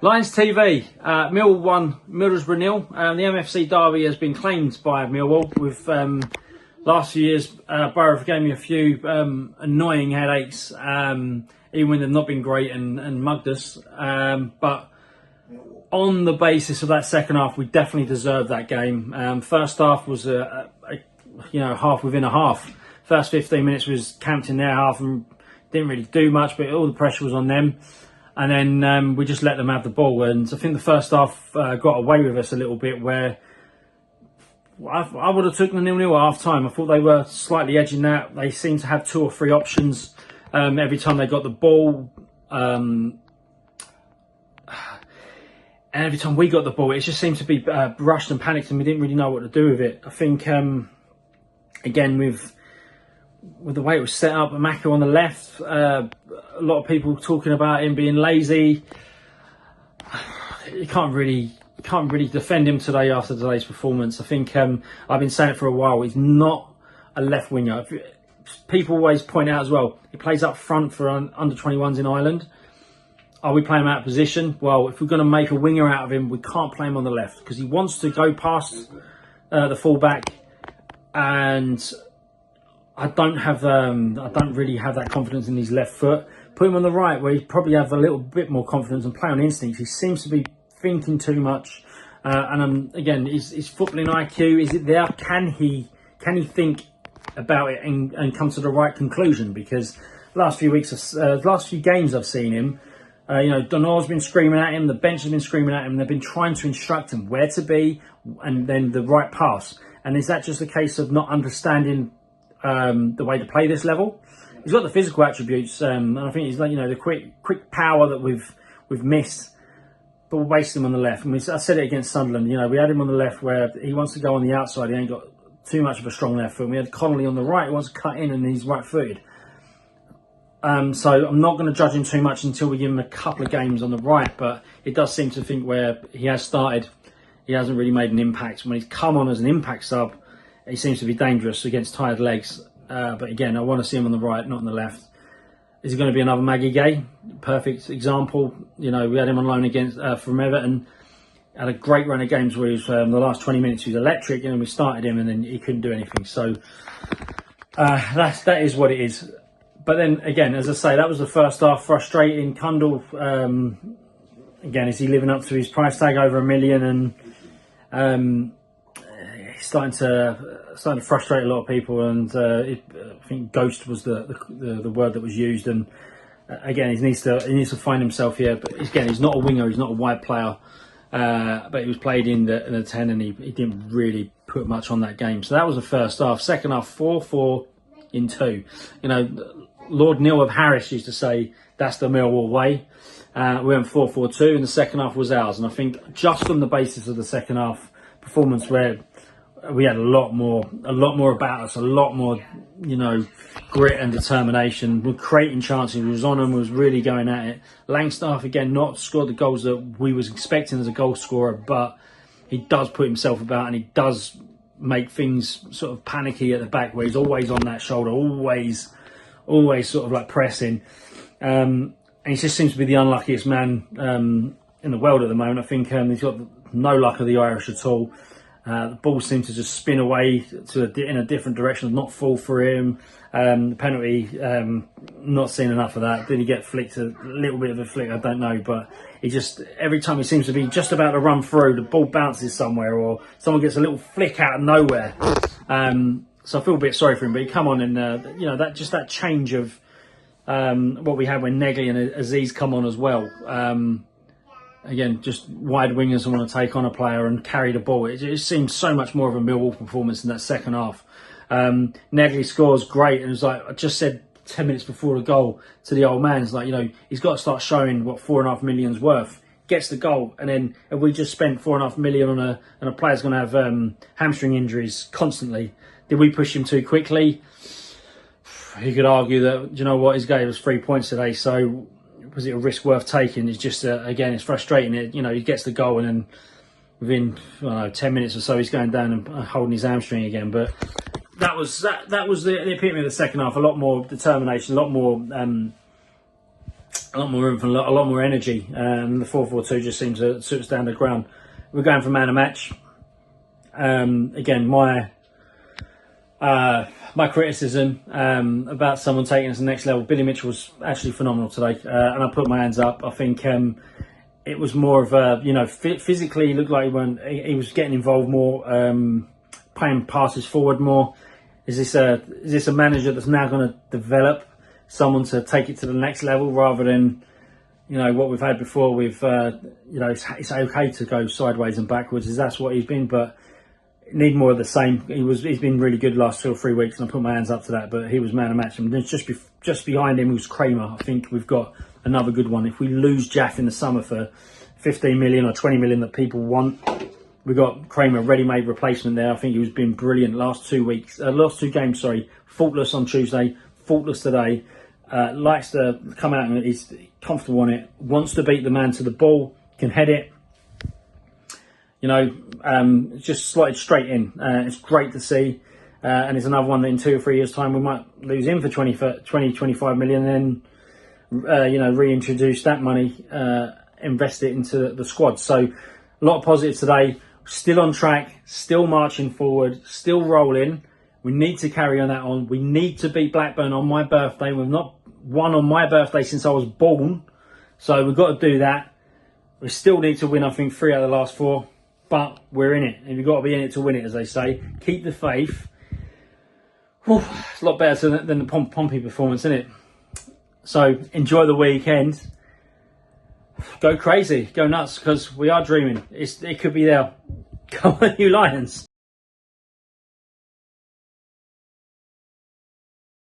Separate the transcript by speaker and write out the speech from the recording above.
Speaker 1: Lions TV, Millwall 1, Middlesbrough 0. The MFC derby has been claimed by Millwall. With last few years, Borough gave me a few annoying headaches, even when they've not been great and mugged us. But on the basis of that second half, we definitely deserved that game. First half was half within a half. First 15 minutes was camped in their half and didn't really do much, but all the pressure was on them. And then we just let them have the ball. And I think the first half got away with us a little bit, where I would have taken the 0-0 at half time. I thought they were slightly edging that. They seemed to have 2 or 3 options every time they got the ball. And every time we got the ball, it just seemed to be rushed and panicked, and we didn't really know what to do with it. I think, again, with the way it was set up, Mako on the left, a lot of people talking about him being lazy. You can't really defend him today after today's performance. I think I've been saying it for a while. He's not a left winger. People always point out as well, he plays up front for under 21s in Ireland. Are we playing him out of position? Well, if we're going to make a winger out of him, we can't play him on the left, because he wants to go past the fullback, and I don't really have that confidence in his left foot. Put him on the right, where he probably have a little bit more confidence and play on instinct. He seems to be thinking too much, and again, his footballing IQ, is it there? Can he think about it and come to the right conclusion? Because last few games I've seen him, Donor's been screaming at him, the bench has been screaming at him. They've been trying to instruct him where to be and then the right pass. And is that just a case of not understanding the way to play this level? He's got the physical attributes, and I think he's like, the quick power that we've missed, but we're wasting him on the left. And I said it against Sunderland. We had him on the left where he wants to go on the outside. He ain't got too much of a strong left foot. And we had Connolly on the right who wants to cut in, and he's right-footed. So I'm not going to judge him too much until we give him a couple of games on the right. But it does seem to think where he has started, he hasn't really made an impact. When he's come on as an impact sub, he seems to be dangerous against tired legs. But again, I want to see him on the right, not on the left. Is it going to be another Maggie Gay? Perfect example. We had him on loan against from Everton. Had a great run of games where he was, the last 20 minutes he was electric, and we started him and then he couldn't do anything. So that is what it is. But then again, as I say, that was the first half. Frustrating. Kundal, again, is he living up to his price tag over $1 million? And starting to frustrate a lot of people, and I think ghost was the word that was used. And again, he needs to find himself here. But again, he's not a winger, he's not a wide player, but he was played in the 10, and he didn't really put much on that game. So that was the first half. Second half, 4-4 in 2. Lord Neil of Harris used to say that's the Millwall way. We went 4-4-2, and the second half was ours. And I think just on the basis of the second half performance, where we had a lot more about us, a lot more, grit and determination. We're creating chances. We was on them. We was really going at it. Langstaff again not scored the goals that we was expecting as a goal scorer, but he does put himself about, and he does make things sort of panicky at the back, where he's always on that shoulder, always sort of like pressing. And he just seems to be the unluckiest man in the world at the moment. I think he's got no luck of the Irish at all. The ball seemed to just spin away in a different direction, not fall for him. The penalty, not seeing enough of that. Did he get flicked? A little bit of a flick, I don't know. But he just, every time he seems to be just about to run through, the ball bounces somewhere, or someone gets a little flick out of nowhere. So I feel a bit sorry for him. But he come on, and that change of what we had when Negley and Aziz come on as well. Again, just wide wingers who want to take on a player and carry the ball. It just seems so much more of a Millwall performance in that second half. Negley scores great, and it was like I just said 10 minutes before the goal to the old man. It's like, he's got to start showing what $4.5 million's worth. Gets the goal, and then if we just spent $4.5 million on a player's going to have hamstring injuries constantly, did we push him too quickly? You could argue that, his game was 3 points today, so was it a risk worth taking? It's just, again, it's frustrating. He gets the goal, and then within 10 minutes or so, he's going down and holding his hamstring again. But that was the epitome of the second half. A lot more determination, a lot more a lot more room for a lot more energy. The 4-4-2 just seems to suit us down the ground. We're going for man of match. Again, my criticism about someone taking us to the next level. Billy Mitchell was actually phenomenal today, and I put my hands up. I think it was more of a, physically he looked like he was getting involved more, playing passes forward more. Is this a manager that's now going to develop someone to take it to the next level rather than, what we've had before with, it's okay to go sideways and backwards. That's what he's been, but need more of the same. He's been really good last 2 or 3 weeks, and I put my hands up to that, but he was man of match. And just behind him was Kramer. I think we've got another good one. If we lose Jaff in the summer for 15 million or 20 million that people want, we got Kramer, ready-made replacement there. I think he's been brilliant last 2 games. Faultless on Tuesday, faultless today. Likes to come out and he's comfortable on it. Wants to beat the man to the ball, can head it. Just slotted straight in. It's great to see. And it's another one that in 2 or 3 years' time we might lose him for 25 million, and then reintroduce that money, invest it into the squad. So a lot of positives today. Still on track, still marching forward, still rolling. We need to carry on that on. We need to beat Blackburn on my birthday. We've not won on my birthday since I was born, so we've got to do that. We still need to win, I think, 3 out of the last 4, but we're in it, and you've got to be in it to win it, as they say. Keep the faith. Whew, it's a lot better than the Pompey performance, isn't it? So enjoy the weekend. Go crazy, go nuts, because we are dreaming. It could be there. Come on, you Lions.